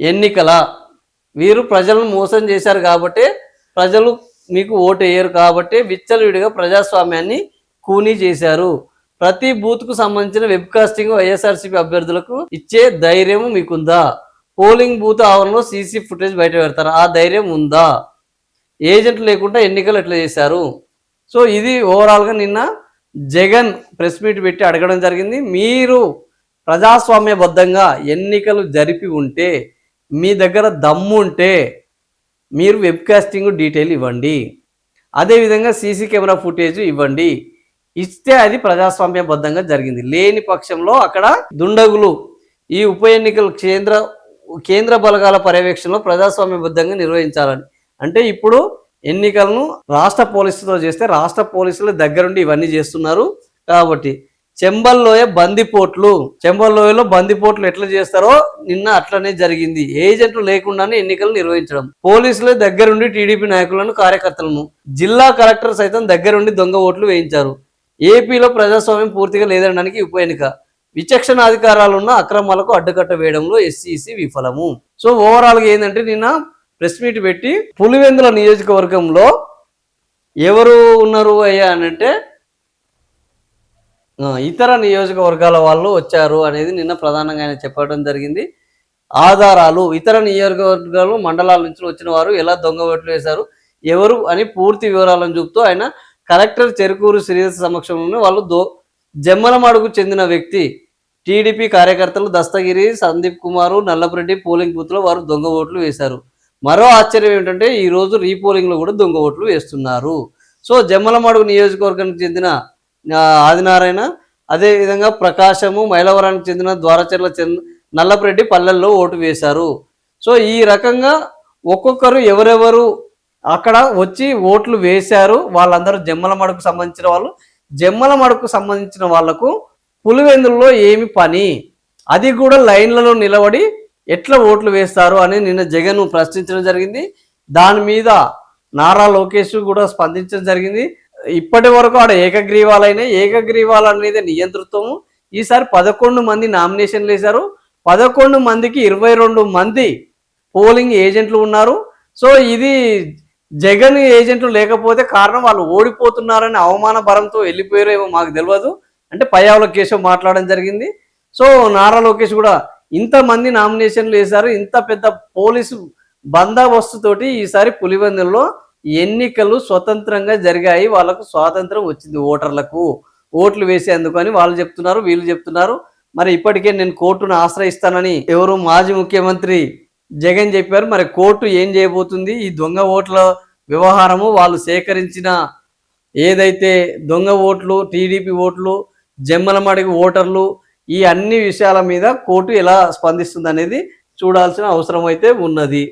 ఎన్నికల వీరు ప్రజలను మోసం చేశారు కాబట్టి ప్రజలు మీకు ఓటు వేయరు కాబట్టి విచ్చలవిడిగా ప్రజాస్వామ్యాన్ని కూనీ చేశారు. ప్రతి బూత్కు సంబంధించిన వెబ్కాస్టింగ్ వైఎస్ఆర్సీపీ అభ్యర్థులకు ఇచ్చే ధైర్యం మీకుందా? పోలింగ్ బూత్ ఆవరణలో సీసీ ఫుటేజ్ బయట పెడతారు, ఆ ధైర్యం ఉందా? ఏజెంట్లు లేకుండా ఎన్నికలు ఎట్లా చేశారు? సో ఇది ఓవరాల్గా నిన్న జగన్ ప్రెస్ మీట్ పెట్టి అడగడం జరిగింది. మీరు ప్రజాస్వామ్యబద్ధంగా ఎన్నికలు జరిపి ఉంటే, మీ దగ్గర దమ్ము ఉంటే మీరు వెబ్కాస్టింగ్ డీటెయిల్ ఇవ్వండి, అదేవిధంగా సీసీ కెమెరా ఫుటేజ్ ఇవ్వండి. ఇస్తే అది ప్రజాస్వామ్యబద్ధంగా జరిగింది. లేని పక్షంలో అక్కడ దుండగులు ఈ ఉప ఎన్నికలు కేంద్ర బలగాల పర్యవేక్షణలో ప్రజాస్వామ్యబద్ధంగా నిర్వహించాలని. అంటే ఇప్పుడు ఎన్నికలను రాష్ట్ర పోలీసులతో చేస్తే రాష్ట్ర పోలీసుల దగ్గరుండి ఇవన్నీ చేస్తున్నారు కాబట్టి చెంబల్లోయ చెంబల్లోయలో బందిపోట్లు ఎట్లా చేస్తారో నిన్న అట్లనే జరిగింది. ఏజెంట్లు లేకుండానే ఎన్నికలు నిర్వహించడం, పోలీసుల దగ్గరుండి టీడీపీ నాయకులను కార్యకర్తలను, జిల్లా కలెక్టర్ సైతం దగ్గరుండి దొంగ ఓట్లు వేయించారు. ఏపీలో ప్రజాస్వామ్యం పూర్తిగా లేదనడానికి ఉప ఎన్నిక విచక్షణ అధికారాలున్న అక్రమాలకు అడ్డుకట్ట వేయడంలో ఎస్సీసీ విఫలము. సో ఓవరాల్గా ఏంటంటే నిన్న ప్రెస్ మీట్ పెట్టి పులివెందుల నియోజకవర్గంలో ఎవరు ఉన్నారు అయ్యా అని అంటే ఇతర నియోజకవర్గాల వాళ్ళు వచ్చారు అనేది నిన్న ప్రధానంగా ఆయన చెప్పడం జరిగింది. ఆధారాలు, ఇతర నియోజకవర్గాలు మండలాల నుంచి వచ్చిన వారు ఎలా దొంగ ఓట్లు వేశారు, ఎవరు అని పూర్తి వివరాలను చూపుతూ ఆయన కలెక్టర్ చెరుకూరు శ్రీధర్ సమక్షంలోనే వాళ్ళు జమ్మలమడుగు చెందిన వ్యక్తి టీడీపీ కార్యకర్తలు దస్తగిరి, సందీప్ కుమారు, నల్లపురెడ్డి పోలింగ్ బూత్లో వారు దొంగ ఓట్లు వేశారు. మరో ఆశ్చర్యం ఏమిటంటే ఈరోజు రీపోలింగ్లో కూడా దొంగ ఓట్లు వేస్తున్నారు. సో జమ్మలమడుగు నియోజకవర్గానికి చెందిన ఆదినారాయణ, అదేవిధంగా ప్రకాశము, మైలవరానికి చెందిన ద్వారచర్ల నల్లపురెడ్డి పల్లెల్లో ఓటు వేశారు. సో ఈ రకంగా ఒక్కొక్కరు ఎవరెవరు అక్కడ వచ్చి ఓట్లు వేశారు వాళ్ళందరూ జమ్మలమడుగుకు సంబంధించిన వాళ్ళు. జమ్మలమడుగుకు సంబంధించిన వాళ్లకు పులివెందుల్లో ఏమి పని, అది కూడా లైన్లలో నిలబడి ఎట్లా ఓట్లు వేస్తారు అని నిన్న జగన్ ప్రశ్నించడం జరిగింది. దాని మీద నారా లోకేష్ కూడా స్పందించడం జరిగింది. ఇప్పటి వరకు ఆడ ఏకగ్రీవాలు అనేది నియంతృత్వము. ఈసారి 11 మంది నామినేషన్లు వేశారు. 11 మందికి 22 మంది పోలింగ్ ఏజెంట్లు ఉన్నారు. సో ఇది జగన్ ఏజెంట్లు లేకపోతే కారణం వాళ్ళు ఓడిపోతున్నారని అవమాన భరంతో వెళ్ళిపోయారేమో మాకు తెలియదు అంటే పయ్యావుల కేశవ్ మాట్లాడడం జరిగింది. సో నారా లోకేష్ కూడా ఇంతమంది నామినేషన్లు వేశారు, ఇంత పెద్ద పోలీసు బందోబస్తుతోటి ఈసారి పులివెందుల్లో ఎన్నికలు స్వతంత్రంగా జరిగాయి, వాళ్ళకు స్వాతంత్రం వచ్చింది ఓటర్లకు ఓట్లు వేసేందుకు అని వాళ్ళు చెప్తున్నారు, వీళ్ళు చెప్తున్నారు. మరి ఇప్పటికే నేను కోర్టును ఆశ్రయిస్తానని ఎవరు మాజీ ముఖ్యమంత్రి జగన్ చెప్పారు. మరి కోర్టు ఏం చేయబోతుంది? ఈ దొంగ ఓట్ల వ్యవహారము, వాళ్ళు సేకరించిన ఏదైతే దొంగ ఓట్లు, టీడీపీ ఓట్లు, జమ్మలమడుగు ఓటర్లు, ఈ అన్ని విషయాల మీద కోర్టు ఎలా స్పందిస్తుంది అనేది చూడాల్సిన అవసరం అయితే ఉన్నది.